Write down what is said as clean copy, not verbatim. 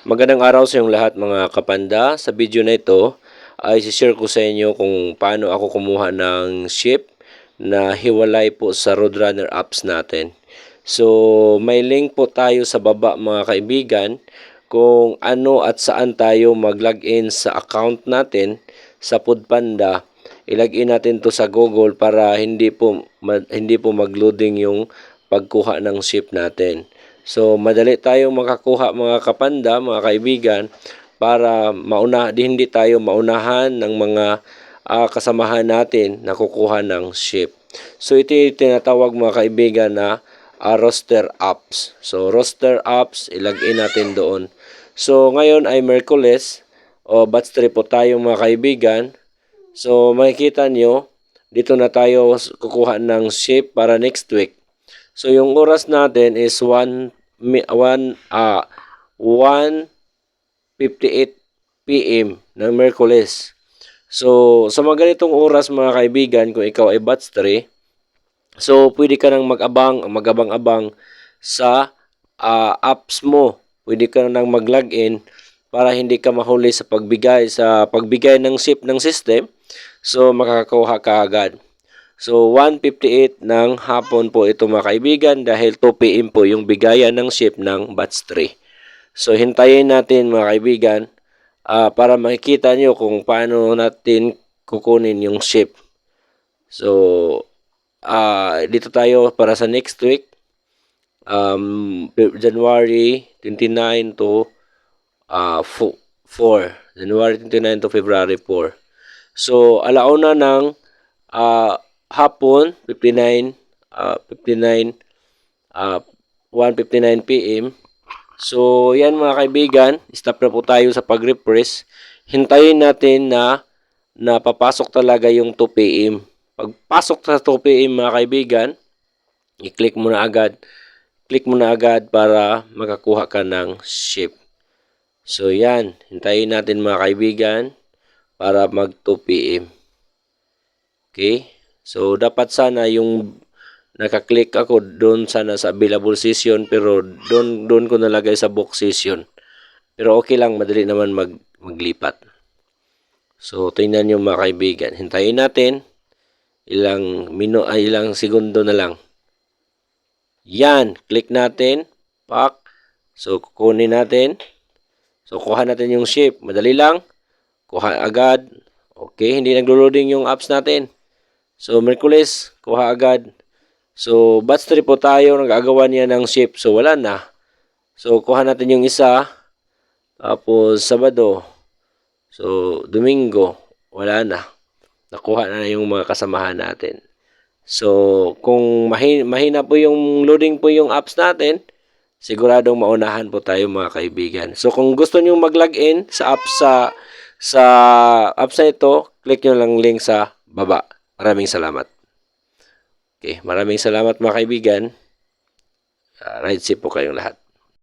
Magandang araw sa inyong lahat mga kapanda. Sa video na ito ay share ko sa inyo kung paano ako kumuha ng ship na hiwalay po sa Roadrunner apps natin. So may link po tayo sa baba mga kaibigan kung ano at saan tayo mag-login sa account natin sa Foodpanda. I-login natin to sa Google para hindi po mag-loading yung pagkuha ng ship natin. So, madali tayong makakuha mga kapanda, mga kaibigan, para hindi tayo maunahan ng mga kasamahan natin na kukuha ng ship. So, ito yung tinatawag mga kaibigan na roster apps. So, roster apps, ilagay natin doon. So, ngayon ay Merkules, batch 3 po tayo mga kaibigan. So, makikita nyo, dito na tayo kukuha ng ship para next week. So, yung oras natin is 1:58 PM ng Merkules. So, sa mga ganitong oras mga kaibigan, kung ikaw ay batch 3, so pwede ka nang magabang-abang sa apps mo. Pwede ka nang mag-login para hindi ka mahuli sa pagbigay ng ship ng system. So, makakakuha ka agad. So, 1:58 ng hapon po ito mga kaibigan dahil 2 PM po yung bigayan ng ship ng batch 3. So, hintayin natin mga kaibigan para makikita nyo kung paano natin kukunin yung ship. So, dito tayo para sa next week. January 29 to 4. January 29 to February 4. So, alauna ng hapon, 1:59 PM. So, yan mga kaibigan, stop na po tayo sa pag-refresh. Hintayin natin na papasok talaga yung 2 PM. Pagpasok sa 2 PM mga kaibigan, i-click mo na agad. Click mo na agad para makakuha ka ng ship. So, yan. Hintayin natin mga kaibigan para mag 2 PM. Okay? So, dapat sana yung nakaklik ako doon sana sa available session pero doon ko nalagay sa book session. Pero okay lang, madali naman maglipat. So, tingnan nyo mga kaibigan. Hintayin natin. Ilang segundo na lang. Yan. Click natin. Pak. So, kukunin natin. So, kuha natin yung ship. Madali lang. Kuha agad. Okay, hindi naglo-loading yung apps natin. So, Merkules, kuha agad. So, batch 3 po tayo, nag-agawan niya ng ship. So, wala na. So, kuha natin yung isa. Tapos, Sabado. So, Domingo, wala na. Nakuha na yung mga kasamahan natin. So, kung mahina po yung loading po yung apps natin, siguradong maunahan po tayo mga kaibigan. So, kung gusto nyo mag-login sa apps na ito, click nyo lang link sa baba. Maraming salamat. Okay, maraming salamat mga kaibigan. Ride safe po kayong lahat.